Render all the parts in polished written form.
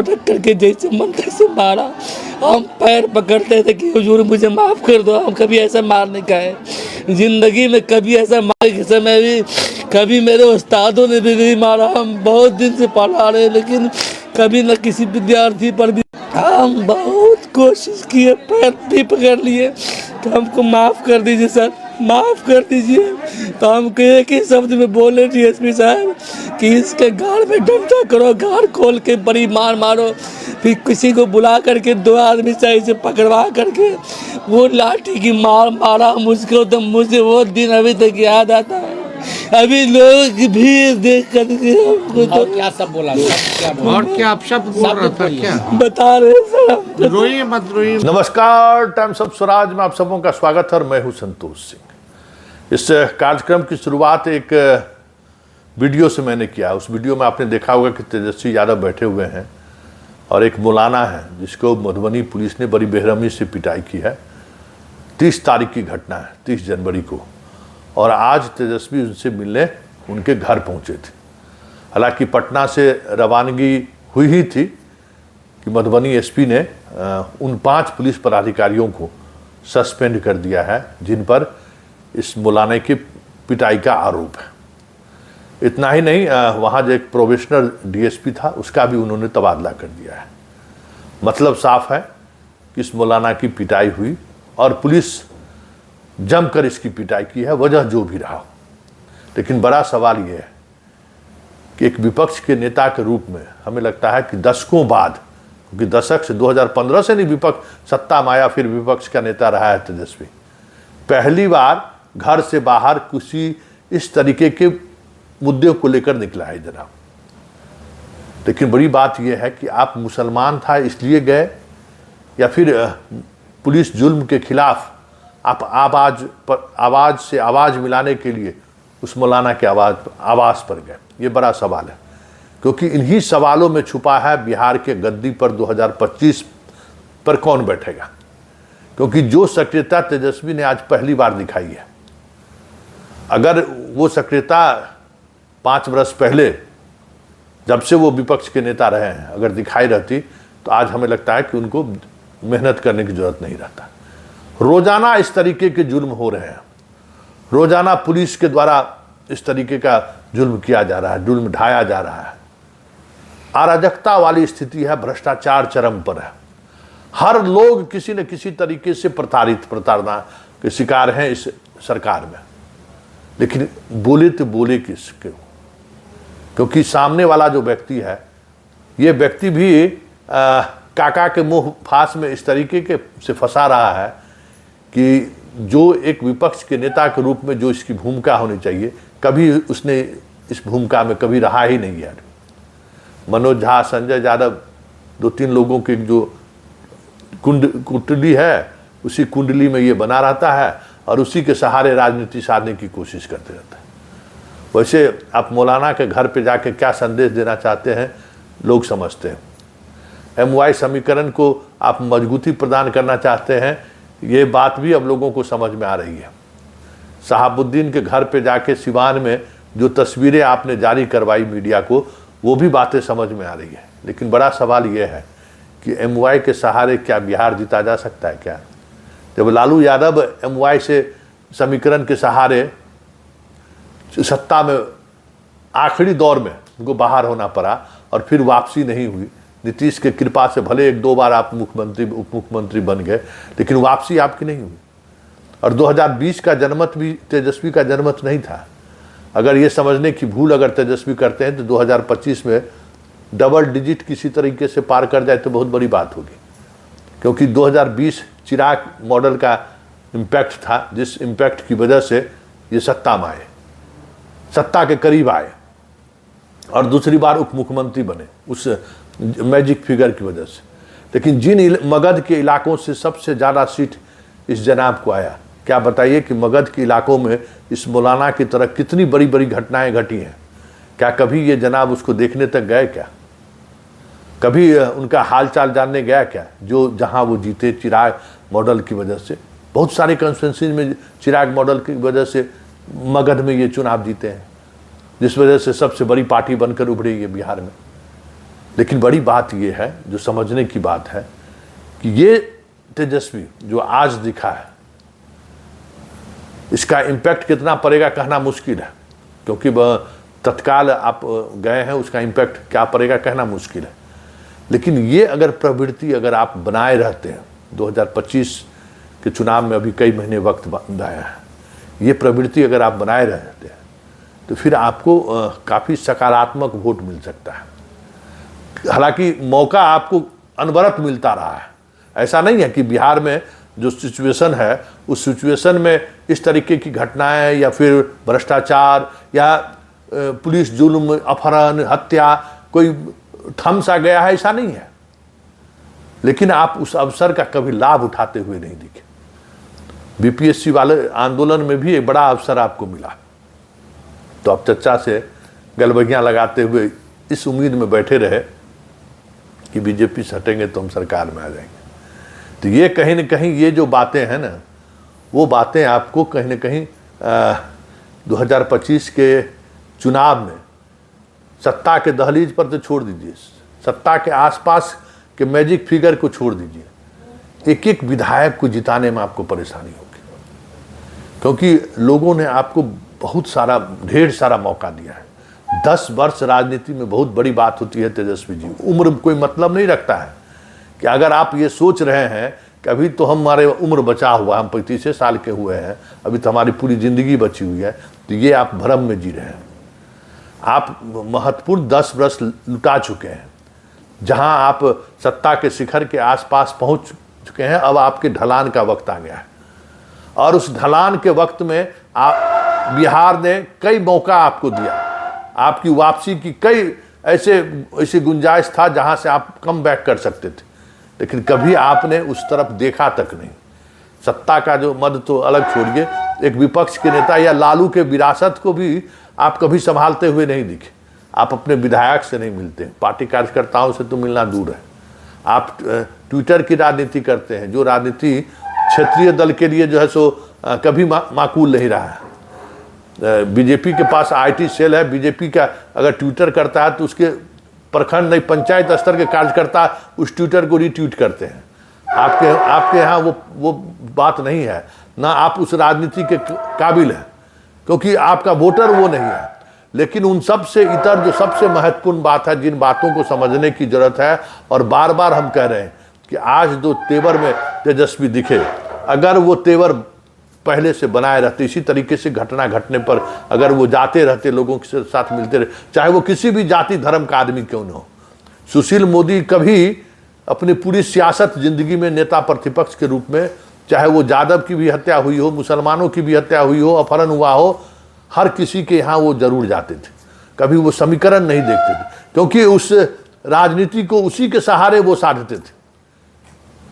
पटक करके जैसे मन तैसे मारा। हम पैर पकड़ते थे कि हुजूर मुझे माफ़ कर दो, हम कभी ऐसा मारने का है ज़िंदगी में, कभी ऐसा मारने के समय भी कभी मेरे उस्तादों ने भी नहीं मारा। हम बहुत दिन से पढ़ा रहे लेकिन कभी न किसी विद्यार्थी पर भी। हम बहुत कोशिश किए, पैर भी पकड़ लिए तो हमको माफ़ कर दीजिए सर, माफ़ कर दीजिए। तो हमको एक ही शब्द में बोले डीएसपी साहब कि इसके गाड़ में डंडा करो, गाड़ खोल के बड़ी मार मारो। फिर किसी को बुला करके 2 आदमी सही से पकड़वा करके वो लाठी की मार मारा मुझको। तो मुझे वो दिन अभी तक याद आता है। अभी लोग भी देख करके हमको तो क्या सब बोला, क्या बोला? और क्या आप शब्द बोल रहा था क्या? बता रहे सर हम। रोइए मत रोइए। नमस्कार, टाइम्स ऑफ स्वराज में आप सबों का स्वागत है और मैं हूं संतोष सिंह। इस कार्यक्रम की शुरुआत एक वीडियो से मैंने किया। उस वीडियो में आपने देखा होगा कि तेजस्वी यादव बैठे हुए हैं और एक मौलाना है जिसको मधुबनी पुलिस ने बड़ी बेरहमी से पिटाई की है। 30 तारीख की घटना है, 30 जनवरी को, और आज तेजस्वी उनसे मिलने उनके घर पहुंचे थे। हालांकि पटना से रवानगी हुई ही थी कि मधुबनी एसपी ने उन 5 पुलिस पदाधिकारियों को सस्पेंड कर दिया है जिन पर इस मौलाना की पिटाई का आरोप है। इतना ही नहीं, वहाँ जो एक प्रोबेशनर डीएसपी था उसका भी उन्होंने तबादला कर दिया है। मतलब साफ है कि इस मौलाना की पिटाई हुई और पुलिस जमकर इसकी पिटाई की है, वजह जो भी रहा हो। लेकिन बड़ा सवाल यह है कि एक विपक्ष के नेता के रूप में हमें लगता है कि दशकों बाद, क्योंकि दशक से 2015 से नहीं विपक्ष सत्ता में आया, फिर विपक्ष का नेता रहा है तेजस्वी, पहली बार घर से बाहर किसी इस तरीके के मुद्दे को लेकर निकला है जनाब। लेकिन बड़ी बात यह है कि आप मुसलमान था इसलिए गए या फिर पुलिस जुल्म के खिलाफ आप आवाज़ से आवाज़ मिलाने के लिए उस मौलाना के आवाज़ पर गए। ये बड़ा सवाल है, क्योंकि इन्हीं सवालों में छुपा है बिहार के गद्दी पर 2025 पर कौन बैठेगा। क्योंकि जो सक्रियता तेजस्वी ने आज पहली बार दिखाई है, अगर वो सक्रियता 5 वर्ष पहले जब से वो विपक्ष के नेता रहे हैं अगर दिखाई रहती तो आज हमें लगता है कि उनको मेहनत करने की जरूरत नहीं रहता। रोजाना इस तरीके के जुल्म हो रहे हैं, रोजाना पुलिस के द्वारा इस तरीके का जुल्म किया जा रहा है, जुल्म ढाया जा रहा है। अराजकता वाली स्थिति है, भ्रष्टाचार चरम पर है। हर लोग किसी न किसी तरीके से प्रताड़ना के शिकार हैं इस सरकार में। लेकिन बोले तो बोले किसके, क्योंकि सामने वाला जो व्यक्ति है ये व्यक्ति भी काका के मुंह फांस में इस तरीके के से फंसा रहा है कि जो एक विपक्ष के नेता के रूप में जो इसकी भूमिका होनी चाहिए, कभी उसने इस भूमिका में कभी रहा ही नहीं है। मनोज झा, संजय यादव, 2-3 लोगों की जो कुंडली है उसी कुंडली में ये बना रहता है और उसी के सहारे राजनीति साधने की कोशिश करते रहता है। वैसे आप मौलाना के घर पे जाके क्या संदेश देना चाहते हैं लोग समझते हैं। MY समीकरण को आप मजबूती प्रदान करना चाहते हैं, ये बात भी अब लोगों को समझ में आ रही है। शहाबुद्दीन के घर पे जाके सिवान में जो तस्वीरें आपने जारी करवाई मीडिया को, वो भी बातें समझ में आ रही है। लेकिन बड़ा सवाल ये है कि MY के सहारे क्या बिहार जीता जा सकता है क्या? जब लालू यादव MY से समीकरण के सहारे सत्ता में आखिरी दौर में उनको बाहर होना पड़ा और फिर वापसी नहीं हुई, नीतीश के कृपा से भले 1-2 बार आप मुख्यमंत्री उप मुख्यमंत्री बन गए लेकिन वापसी आपकी नहीं हुई। और 2020 का जनमत भी तेजस्वी का जनमत नहीं था। अगर ये समझने की भूल अगर तेजस्वी करते हैं तो 2025 में डबल डिजिट किसी तरीके से पार कर जाए तो बहुत बड़ी बात होगी। क्योंकि 2020 चिराग मॉडल का इम्पैक्ट था, जिस इम्पैक्ट की वजह से ये सत्ता में आए, सत्ता के करीब आए और दूसरी बार उप मुख्यमंत्री बने उस मैजिक फिगर की वजह से। लेकिन जिन मगध के इलाकों से सबसे ज़्यादा सीट इस जनाब को आया, क्या बताइए कि मगध के इलाकों में इस मौलाना की तरह कितनी बड़ी बड़ी घटनाएं घटी हैं। क्या कभी ये जनाब उसको देखने तक गए क्या? कभी उनका हालचाल जानने गया क्या? जो जहां वो जीते चिराग मॉडल की वजह से, बहुत सारे कॉन्स्टिट्यूंसी में चिराग मॉडल की वजह से मगध में ये चुनाव जीते हैं, जिस वजह से सबसे बड़ी पार्टी बनकर उभरी है बिहार में। लेकिन बड़ी बात यह है, जो समझने की बात है, कि ये तेजस्वी जो आज दिखा है, इसका इम्पैक्ट कितना पड़ेगा कहना मुश्किल है, क्योंकि तत्काल आप गए हैं, उसका इम्पैक्ट क्या पड़ेगा कहना मुश्किल है। लेकिन ये अगर प्रवृत्ति अगर आप बनाए रहते हैं, 2025 के चुनाव में अभी कई महीने वक्त आया है, ये प्रवृत्ति अगर आप बनाए रहते हैं तो फिर आपको काफ़ी सकारात्मक वोट मिल सकता है। हालांकि मौका आपको अनवरत मिलता रहा है, ऐसा नहीं है कि बिहार में जो सिचुएशन है उस सिचुएशन में इस तरीके की घटनाएं या फिर भ्रष्टाचार या पुलिस जुल्म, अपहरण, हत्या कोई थम सा गया है, ऐसा नहीं है। लेकिन आप उस अवसर का कभी लाभ उठाते हुए नहीं दिखे। बीपीएससी वाले आंदोलन में भी एक बड़ा अवसर आपको मिला, तो आप चर्चा से गलबगियां लगाते हुए इस उम्मीद में बैठे रहे कि बीजेपी से हटेंगे तो हम सरकार में आ जाएंगे। तो ये कहीं न कहीं ये जो बातें हैं ना, वो बातें आपको कहीं न कहीं 2025 के चुनाव में सत्ता के दहलीज पर तो छोड़ दीजिए, सत्ता के आसपास के मैजिक फिगर को छोड़ दीजिए, एक एक विधायक को जिताने में आपको परेशानी होगी, क्योंकि लोगों ने आपको बहुत सारा, ढेर सारा मौका दिया है। 10 वर्ष राजनीति में बहुत बड़ी बात होती है तेजस्वी जी। उम्र कोई मतलब नहीं रखता है कि अगर आप ये सोच रहे हैं कि अभी तो हमारे उम्र बचा हुआ, हम 35 साल के हुए हैं, अभी तो हमारी पूरी जिंदगी बची हुई है, तो ये आप भ्रम में जी रहे हैं। आप महत्वपूर्ण 10 वर्ष लुटा चुके हैं, जहां आप सत्ता के शिखर के आसपास पहुंच चुके हैं। अब आपके ढलान का वक्त आ गया है, और उस ढलान के वक्त में बिहार ने कई मौका आपको दिया, आपकी वापसी की कई ऐसे गुंजाइश था जहां से आप कम बैक कर सकते थे, लेकिन कभी आपने उस तरफ देखा तक नहीं। सत्ता का जो मद तो अलग छोड़िए, एक विपक्ष के नेता या लालू के विरासत को भी आप कभी संभालते हुए नहीं दिखे। आप अपने विधायक से नहीं मिलते, पार्टी कार्यकर्ताओं से तो मिलना दूर है। आप ट्विटर की राजनीति करते हैं, जो राजनीति क्षेत्रीय दल के लिए जो है सो कभी माकूल नहीं रहा है। बीजेपी के पास आईटी सेल है, बीजेपी का अगर ट्विटर करता है तो उसके प्रखंड नहीं, पंचायत स्तर के कार्यकर्ता उस ट्विटर को रीट्वीट करते हैं। आपके यहाँ वो बात नहीं है, ना आप उस राजनीति के काबिल हैं, क्योंकि आपका वोटर वो नहीं है। लेकिन उन सब से इतर जो सबसे महत्वपूर्ण बात है, जिन बातों को समझने की जरूरत है, और बार बार हम कह रहे हैं कि आज जो तेवर में तेजस्वी दिखे, अगर वो तेवर पहले से बनाए रहते, इसी तरीके से घटना घटने पर अगर वो जाते रहते, लोगों के साथ मिलते रहे, चाहे वो किसी भी जाति धर्म का आदमी क्यों न हो। सुशील मोदी कभी अपनी पूरी सियासत जिंदगी में नेता प्रतिपक्ष के रूप में, चाहे वो यादव की भी हत्या हुई हो, मुसलमानों की भी हत्या हुई हो, अपहरण हुआ हो, हर किसी के यहाँ वो जरूर जाते थे। कभी वो समीकरण नहीं देखते थे, क्योंकि उस राजनीति को उसी के सहारे वो साधते थे।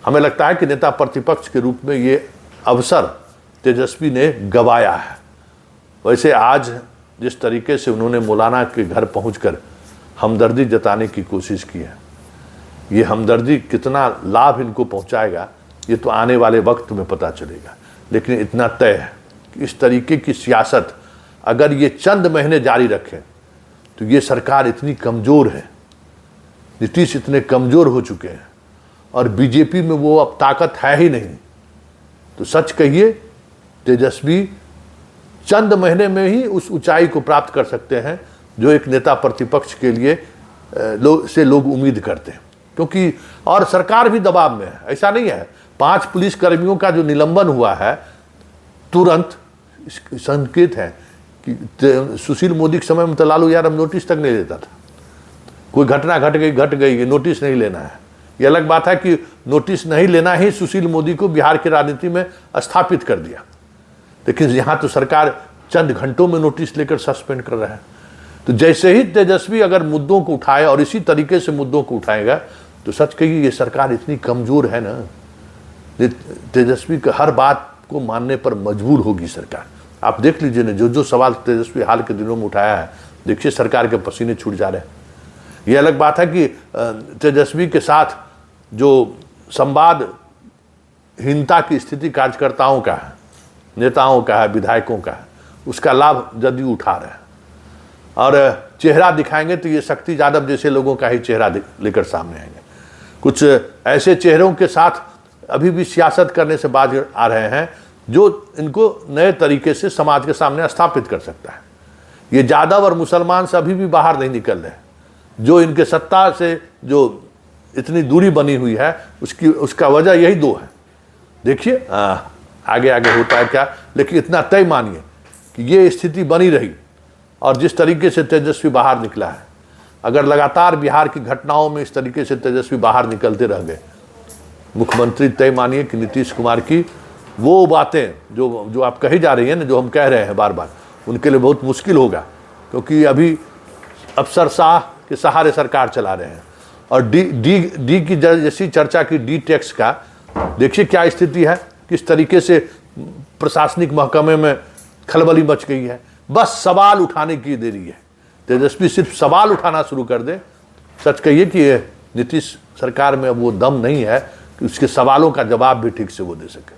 हमें लगता है कि नेता प्रतिपक्ष के रूप में ये अवसर तेजस्वी ने गवाया है। वैसे आज जिस तरीके से उन्होंने मौलाना के घर पहुंचकर हमदर्दी जताने की कोशिश की है, ये हमदर्दी कितना लाभ इनको पहुंचाएगा ये तो आने वाले वक्त में पता चलेगा। लेकिन इतना तय है कि इस तरीके की सियासत अगर ये चंद महीने जारी रखें तो ये सरकार इतनी कमज़ोर है, नीतीश इतने कमज़ोर हो चुके हैं, और बीजेपी में वो अब ताकत है ही नहीं। तो सच कहिए, तेजस्वी चंद महीने में ही उस ऊंचाई को प्राप्त कर सकते हैं जो एक नेता प्रतिपक्ष के लिए लोग उम्मीद करते हैं। क्योंकि और सरकार भी दबाव में है, ऐसा नहीं है। 5 पुलिस कर्मियों का जो निलंबन हुआ है, तुरंत संकेत है कि सुशील मोदी के समय में तो लालू यादव नोटिस तक नहीं लेता था। कोई घटना घट गई, नोटिस नहीं लेना है। ये अलग बात है कि नोटिस नहीं लेना ही सुशील मोदी को बिहार की राजनीति में स्थापित कर दिया, लेकिन यहाँ तो सरकार चंद घंटों में नोटिस लेकर सस्पेंड कर रहा है। तो जैसे ही तेजस्वी अगर मुद्दों को उठाए और इसी तरीके से मुद्दों को उठाएगा, तो सच कहिए ये सरकार इतनी कमज़ोर है ना, तेजस्वी का हर बात को मानने पर मजबूर होगी सरकार। आप देख लीजिए ना, जो सवाल तेजस्वी हाल के दिनों में उठाया है, देखिए सरकार के पसीने छूट जा रहे हैं। ये अलग बात है कि तेजस्वी के साथ जो संवादहीनता की स्थिति कार्यकर्ताओं का है, नेताओं का है, विधायकों का है, उसका लाभ जदयू उठा रहे हैं। और चेहरा दिखाएंगे तो ये शक्ति यादव जैसे लोगों का ही चेहरा लेकर सामने आएंगे। कुछ ऐसे चेहरों के साथ अभी भी सियासत करने से बाज आ रहे हैं जो इनको नए तरीके से समाज के सामने स्थापित कर सकता है। ये यादव और मुसलमान से अभी भी बाहर नहीं निकल रहे। जो इनके सत्ता से जो इतनी दूरी बनी हुई है उसका वजह यही दो है। देखिए आगे आगे होता है क्या, लेकिन इतना तय मानिए कि ये स्थिति बनी रही और जिस तरीके से तेजस्वी बाहर निकला है, अगर लगातार बिहार की घटनाओं में इस तरीके से तेजस्वी बाहर निकलते रह गए, मुख्यमंत्री तय मानिए कि नीतीश कुमार की वो बातें जो आप कही जा रही हैं ना, जो हम कह रहे हैं बार बार, उनके लिए बहुत मुश्किल होगा। क्योंकि अभी अफसरशाह के सहारे सरकार चला रहे हैं। और डी की जैसी चर्चा की डी टैक्स का देखिए क्या स्थिति है, किस तरीके से प्रशासनिक महकमे में खलबली मच गई है। बस सवाल उठाने की देरी है। तेजस्वी सिर्फ सवाल उठाना शुरू कर दे, सच कहिए कि नीतीश सरकार में अब वो दम नहीं है कि उसके सवालों का जवाब भी ठीक से वो दे सके।